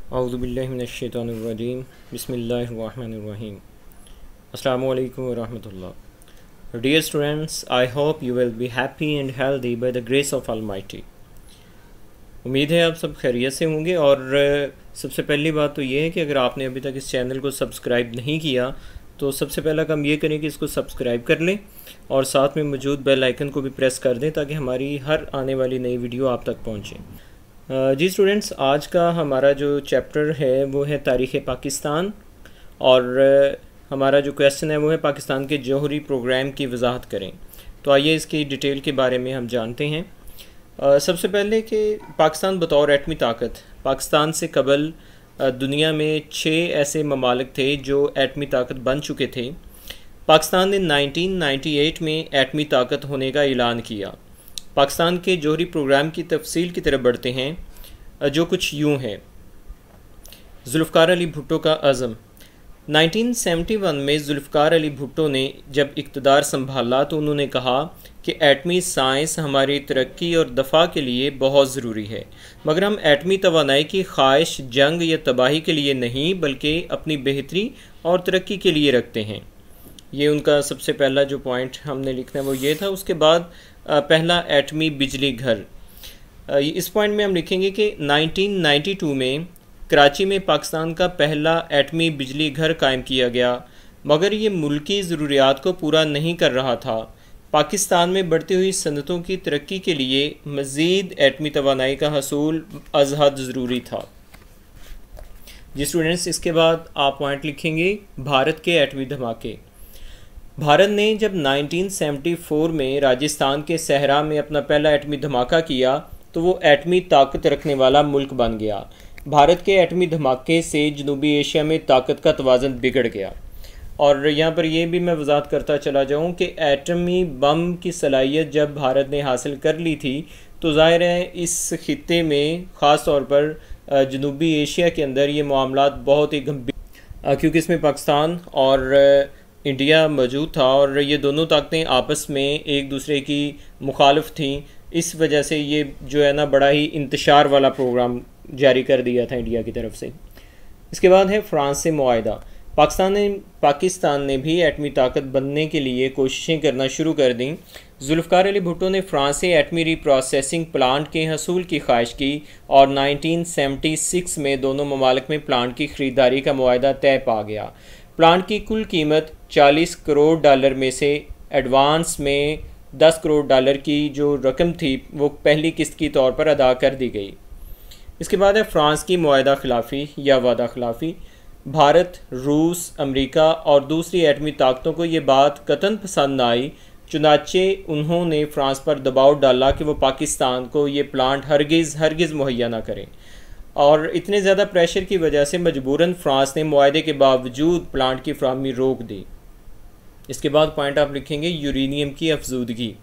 औज़ुबिल्लाहि मिनश्शैतानिर्रजीम बिस्मिल्लाहिर्रहमानिर्रहीम अस्सलामु अलैकुम व रहमतुल्लाह। Dear students, I hope you will be happy and healthy by the grace of Almighty। उम्मीद है आप सब खैरियत से होंगे। और सबसे पहली बात तो ये है कि अगर आपने अभी तक इस चैनल को सब्सक्राइब नहीं किया तो सबसे पहला काम ये करें कि इसको सब्सक्राइब कर लें और साथ में मौजूद बेल आइकन को भी प्रेस कर दें ताकि हमारी हर आने वाली नई वीडियो आप तक पहुँचे। जी स्टूडेंट्स, आज का हमारा जो चैप्टर है वो है तारीख़ पाकिस्तान और हमारा जो क्वेश्चन है वो है पाकिस्तान के जौहरी प्रोग्राम की वजाहत करें। तो आइए इसकी डिटेल के बारे में हम जानते हैं। सबसे पहले कि पाकिस्तान बतौर एटमी ताकत, पाकिस्तान से कबल दुनिया में 6 ऐसे ममालिक थे जो एटमी ताकत बन चुके थे। पाकिस्तान ने 1998 में एटमी ताकत होने का ऐलान किया। पाकिस्तान के जौहरी प्रोग्राम की तफसील की तरफ बढ़ते हैं, जो कुछ यूँ है। जुल्फ़िकार अली भुट्टो का अज़म। 1971 में जुल्फ़िकार अली भुट्टो ने जब इक़्तिदार संभाला तो उन्होंने कहा कि एटमी साइंस हमारी तरक्की और दफ़ा के लिए बहुत ज़रूरी है, मगर हम एटमी तवानाई की ख्वाहिश जंग या तबाही के लिए नहीं बल्कि अपनी बेहतरी और तरक्की के लिए रखते हैं। ये उनका सबसे पहला जो पॉइंट हमने लिखना है वो ये था। उसके बाद पहला एटमी बिजली घर। इस पॉइंट में हम लिखेंगे कि 1992 में कराची में पाकिस्तान का पहला एटमी बिजली घर कायम किया गया, मगर ये मुल्की ज़रूरियात को पूरा नहीं कर रहा था। पाकिस्तान में बढ़ती हुई सनतों की तरक्की के लिए मज़ीद एटमी तवानाई का हसूल अज़ हद ज़रूरी था। जी स्टूडेंट्स, इसके बाद आप पॉइंट लिखेंगे भारत के एटमी धमाके। भारत ने जब 1974 में राजस्थान के सहरा में अपना पहला एटमी धमाका किया तो वो एटमी ताकत रखने वाला मुल्क बन गया। भारत के एटमी धमाके से जनूबी एशिया में ताकत का तवाज़ुन बिगड़ गया। और यहाँ पर यह भी मैं वजाहत करता चला जाऊँ कि एटमी बम की सलाहियत जब भारत ने हासिल कर ली थी तो ज़ाहिर है इस खित्ते में ख़ास तौर पर जनूबी एशिया के अंदर ये मामलात बहुत ही गंभीर, क्योंकि इसमें पाकिस्तान और इंडिया मौजूद था और ये दोनों ताकतें आपस में एक दूसरे की मुखालिफ थीं। इस वजह से ये जो है ना बड़ा ही इंतशार वाला प्रोग्राम जारी कर दिया था इंडिया की तरफ से। इसके बाद है फ्रांस से मुआहदा। पाकिस्तान ने भी एटमी ताकत बनने के लिए कोशिशें करना शुरू कर दी। जुल्फ़िकार अली भुट्टो ने फ्रांस से एटमी रीप्रोसेसिंग प्लांट के हसूल की ख्वाहिश की और 1976 में दोनों ममालिक में प्लांट की ख़रीदारी का मुआहदा तय पा गया। प्लांट की कुल कीमत $40 करोड़ में से एडवांस में $10 करोड़ की जो रकम थी वो पहली किस्त की तौर पर अदा कर दी गई। इसके बाद है फ्रांस की मुआहदा खिलाफ़ी या वादा खिलाफ़ी। भारत, रूस, अमेरिका और दूसरी एटमी ताकतों को ये बात कतन पसंद न आई, चुनाचे उन्होंने फ्रांस पर दबाव डाला कि वो पाकिस्तान को ये प्लांट हरगिज़ मुहैया ना करें। और इतने ज़्यादा प्रेशर की वजह से मजबूरन फ्रांस ने मुआहदे के बावजूद प्लांट की फराहमी रोक दी। इसके बाद पॉइंट आप लिखेंगे यूरेनियम की अफजूदगी।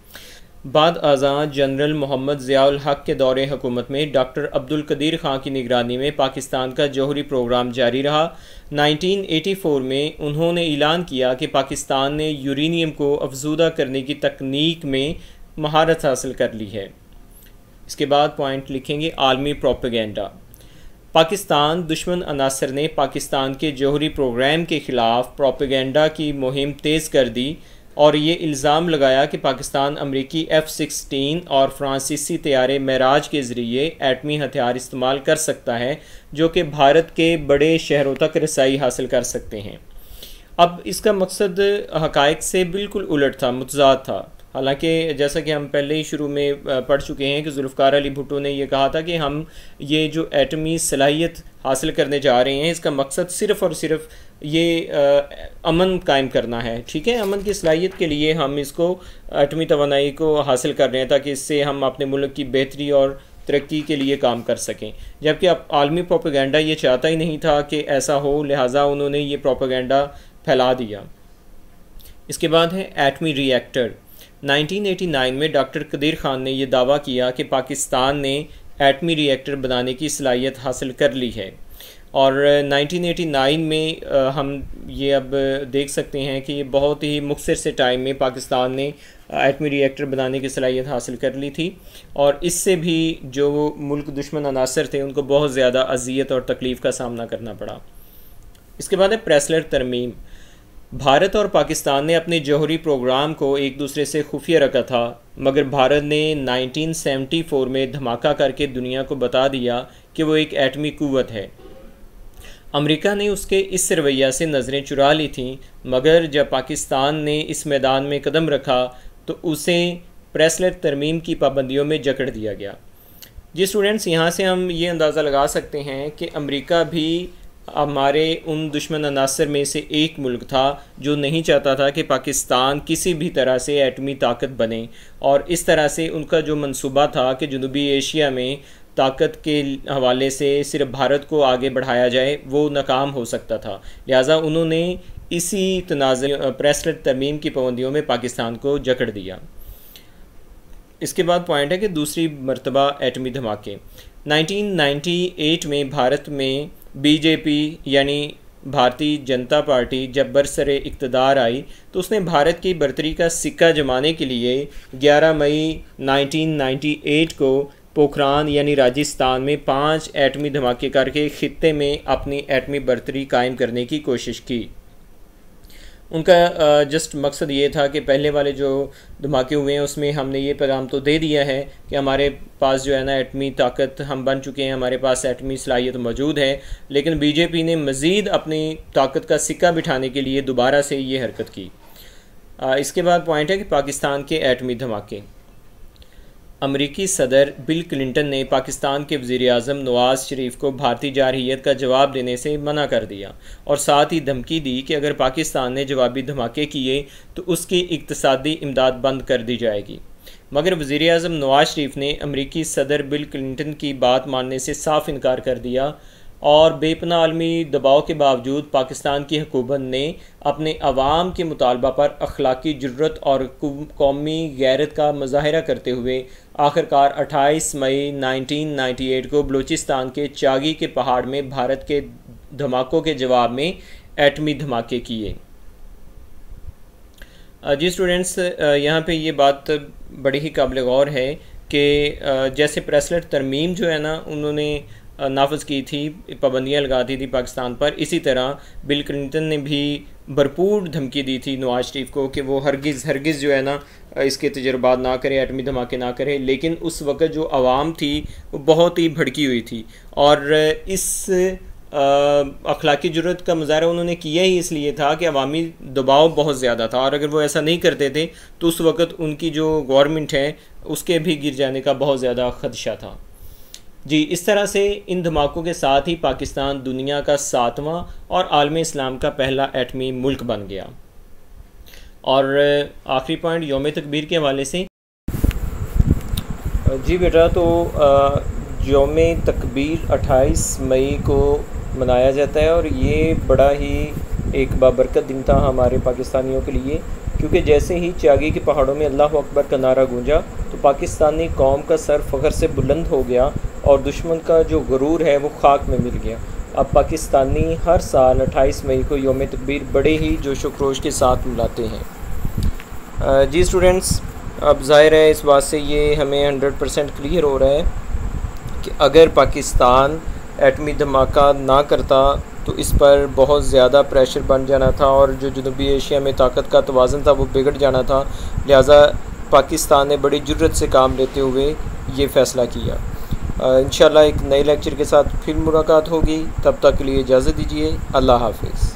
बाद आज़ाद जनरल मोहम्मद ज़ियाउल हक के दौरे हुकूमत में डॉक्टर अब्दुल कदीर खां की निगरानी में पाकिस्तान का जौहरी प्रोग्राम जारी रहा। 1984 में उन्होंने ऐलान किया कि पाकिस्तान ने यूरेनियम को अफजूदा करने की तकनीक में महारत हासिल कर ली है। इसके बाद पॉइंट लिखेंगे आलमी प्रोपेगेंडा। पाकिस्तान दुश्मन अनासर ने पाकिस्तान के जौहरी प्रोग्राम के ख़िलाफ़ प्रोपेगेंडा की मुहिम तेज़ कर दी और ये इल्ज़ाम लगाया कि पाकिस्तान अमरीकी F-16 और फ्रांसीसी तैयारे मेराज के ज़रिए एटमी हथियार इस्तेमाल कर सकता है जो कि भारत के बड़े शहरों तक रसाई हासिल कर सकते हैं। अब इसका मकसद हक़ाइक़ से बिल्कुल उलट था, मुतज़ाद था। हालांकि जैसा कि हम पहले ही शुरू में पढ़ चुके हैं कि जुल्फ़िकार अली भुट्टो ने यह कहा था कि हम ये जो एटमी सलाहियत हासिल करने जा रहे हैं इसका मकसद सिर्फ़ और सिर्फ ये अमन कायम करना है। ठीक है, अमन की सलाहियत के लिए हम इसको एटमी तवानाई को हासिल कर रहे हैं ताकि इससे हम अपने मुल्क की बेहतरी और तरक्की के लिए काम कर सकें। जबकि अब आलमी प्रोपेगेंडा ये चाहता ही नहीं था कि ऐसा हो, लिहाजा उन्होंने ये प्रोपेगेंडा फैला दिया। इसके बाद है एटमी रिएक्टर। 1989 में डॉक्टर कदीर खान ने यह दावा किया कि पाकिस्तान ने एटमी रिएक्टर बनाने की सलाहियत हासिल कर ली है। और 1989 में हम ये अब देख सकते हैं कि ये बहुत ही मुख्तसर से टाइम में पाकिस्तान ने एटमी रिएक्टर बनाने की सलाहियत हासिल कर ली थी, और इससे भी जो मुल्क दुश्मन अनासर थे उनको बहुत ज़्यादा अजियत और तकलीफ़ का सामना करना पड़ा। इसके बाद है प्रेसलर तरमीम। भारत और पाकिस्तान ने अपने जौहरी प्रोग्राम को एक दूसरे से खुफिया रखा था, मगर भारत ने 1974 में धमाका करके दुनिया को बता दिया कि वो एक एटमी कुव्वत है। अमेरिका ने उसके इस रवैया से नज़रें चुरा ली थीं, मगर जब पाकिस्तान ने इस मैदान में कदम रखा तो उसे प्रेसलर तरमीम की पाबंदियों में जकड़ दिया गया। जी स्टूडेंट्स, यहाँ से हम ये अंदाज़ा लगा सकते हैं कि अमेरिका भी हमारे उन दुश्मन अनासर में से एक मुल्क था जो नहीं चाहता था कि पाकिस्तान किसी भी तरह से एटमी ताकत बने, और इस तरह से उनका जो मंसूबा था कि जनूबी एशिया में ताकत के हवाले से सिर्फ भारत को आगे बढ़ाया जाए वो नाकाम हो सकता था। लिहाजा उन्होंने इसी तनाज़ प्रेसलर तरमीम की पाबंदियों में पाकिस्तान को जकड़ दिया। इसके बाद पॉइंट है कि दूसरी मरतबा एटमी धमाके। 1998 में भारत में बीजेपी यानी भारतीय जनता पार्टी जब बरसरे इक़्तिदार आई तो उसने भारत की बर्तरी का सिक्का जमाने के लिए 11 मई 1998 को पोखरान यानी राजस्थान में 5 एटमी धमाके करके ख़ित्ते में अपनी एटमी बर्तरी कायम करने की कोशिश की। उनका जस्ट मकसद ये था कि पहले वाले जो धमाके हुए हैं उसमें हमने ये पैगाम तो दे दिया है कि हमारे पास जो है ना एटमी ताकत हम बन चुके हैं, हमारे पास एटमी सलाहियत मौजूद है, लेकिन बीजेपी ने मज़ीद अपनी ताकत का सिक्का बिठाने के लिए दोबारा से ये हरकत की। इसके बाद पॉइंट है कि पाकिस्तान के एटमी धमाके। अमरीकी सदर बिल क्लिंटन ने पाकिस्तान के वज़ीर-ए-आज़म नवाज़ शरीफ को भारतीय जारहियत का जवाब देने से मना कर दिया, और साथ ही धमकी दी कि अगर पाकिस्तान ने जवाबी धमाके किए तो उसकी इक़्तिसादी इमदाद बंद कर दी जाएगी। मगर वज़ीर-ए-आज़म नवाज़ शरीफ ने अमरीकी सदर बिल क्लिंटन की बात मानने से साफ इनकार कर दिया, और बेपनाह आलमी दबाव के बावजूद पाकिस्तान की हुकूमत ने अपने अवाम के मुतालबा पर अखलाकी जुर्रत और कौमी गैरत का मुजाहरा करते हुए आखिरकार 28 मई 1998 को बलूचिस्तान के चागी के पहाड़ में भारत के धमाकों के जवाब में एटमी धमाके किए। जी स्टूडेंट्स, यहाँ पे ये बात बड़ी ही काबिल गौर है कि जैसे प्रेसलर तरमीम जो है ना उन्होंने नाफज की थी, पाबंदियाँ लगा दी थी पाकिस्तान पर, इसी तरह बिल क्लिंटन ने भी भरपूर धमकी दी थी नवाज शरीफ को कि वो हरगिज़ जो है ना इसके तजर्बात ना करे, एटमी धमाके ना करे। लेकिन उस वक़्त जो आवाम थी वो बहुत ही भड़की हुई थी, और इस अखलाकी जुर्रत का मुजाहरा उन्होंने किया ही इसलिए था कि अवामी दबाव बहुत ज़्यादा था, और अगर वो ऐसा नहीं करते थे तो उस वक़्त उनकी जो गवर्नमेंट है उसके भी गिर जाने का बहुत ज़्यादा ख़दशा था। जी, इस तरह से इन धमाकों के साथ ही पाकिस्तान दुनिया का 7वां और आलम इस्लाम का पहला एटमी मुल्क बन गया। और आखिरी पॉइंट यौम तकबीर के हवाले से। जी बेटा, तो यौम तकबीर 28 मई को मनाया जाता है, और ये बड़ा ही एक बाबरकत दिन था हमारे पाकिस्तानियों के लिए, क्योंकि जैसे ही चागी के पहाड़ों में अल्लाह अकबर का नारा गूंजा तो पाकिस्तानी कौम का सर फ़ख्र से बुलंद हो गया, और दुश्मन का जो गुरूर है वो खाक में मिल गया। अब पाकिस्तानी हर साल 28 मई को यौम तकबीर बड़े ही जोश व खरोश के साथ मनाते हैं। जी स्टूडेंट्स, अब ज़ाहिर है इस बात से ये हमें 100% क्लियर हो रहा है कि अगर पाकिस्तान एटमी धमाका ना करता तो इस पर बहुत ज़्यादा प्रेशर बन जाना था, और जो जनूबी एशिया में ताकत का तवाज़ुन था वो बिगड़ जाना था। लिहाजा पाकिस्तान ने बड़ी जुर्रत से काम लेते हुए ये फ़ैसला किया। इंशाल्लाह एक नए लेक्चर के साथ फिर मुलाकात होगी, तब तक के लिए इजाज़त दीजिए। अल्लाह हाफ़िज़।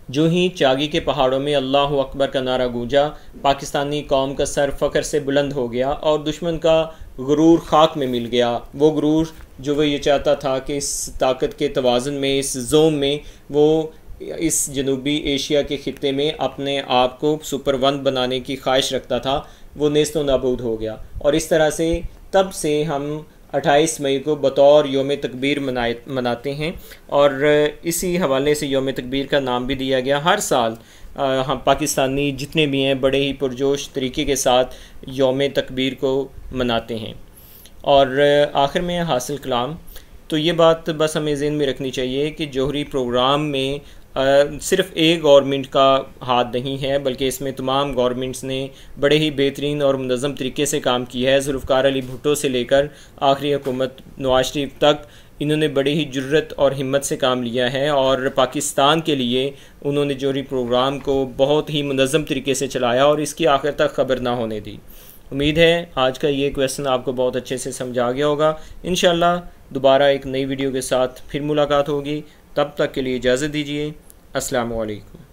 जो ही चागी के पहाड़ों में अल्लाह अकबर का नारा गूंजा, पाकिस्तानी कौम का सर फ़ख्र से बुलंद हो गया और दुश्मन का गुरूर खाक में मिल गया। वो गुरूर जो वो ये चाहता था कि इस ताकत के तवाज़ुन में, इस जोम में, वो इस जनूबी एशिया के ख़ित्ते में अपने आप को सुपर वन बनाने की ख्वाहिश रखता था, वो नेस्तो नाबूद हो गया। और इस तरह से तब से हम 28 मई को बतौर योम तकबीर मनाते हैं और इसी हवाले से योम तकबीर का नाम भी दिया गया। हर साल हम पाकिस्तानी जितने भी हैं बड़े ही पुरजोश तरीके के साथ योम तकबीर को मनाते हैं। और आखिर में हासिल कलाम, तो ये बात बस हमें ज़हन में रखनी चाहिए कि जौहरी प्रोग्राम में सिर्फ़ एक गवर्नमेंट का हाथ नहीं है, बल्कि इसमें तमाम गवर्नमेंट्स ने बड़े ही बेहतरीन और मुनज़्ज़म तरीके से काम किया है। ज़ुल्फ़िकार अली भुट्टो से लेकर आखिरी हुकूमत नवाज़ शरीफ तक इन्होंने बड़ी ही जुर्रत और हिम्मत से काम लिया है और पाकिस्तान के लिए उन्होंने जौहरी प्रोग्राम को बहुत ही मुनज़्ज़म तरीके से चलाया और इसकी आखिर तक ख़बर ना होने दी। उम्मीद है आज का ये क्वेश्चन आपको बहुत अच्छे से समझा गया होगा। इंशाल्लाह दोबारा एक नई वीडियो के साथ फिर मुलाकात होगी। तब तक के लिए इजाज़त दीजिए। अस्सलामु अलैकुम।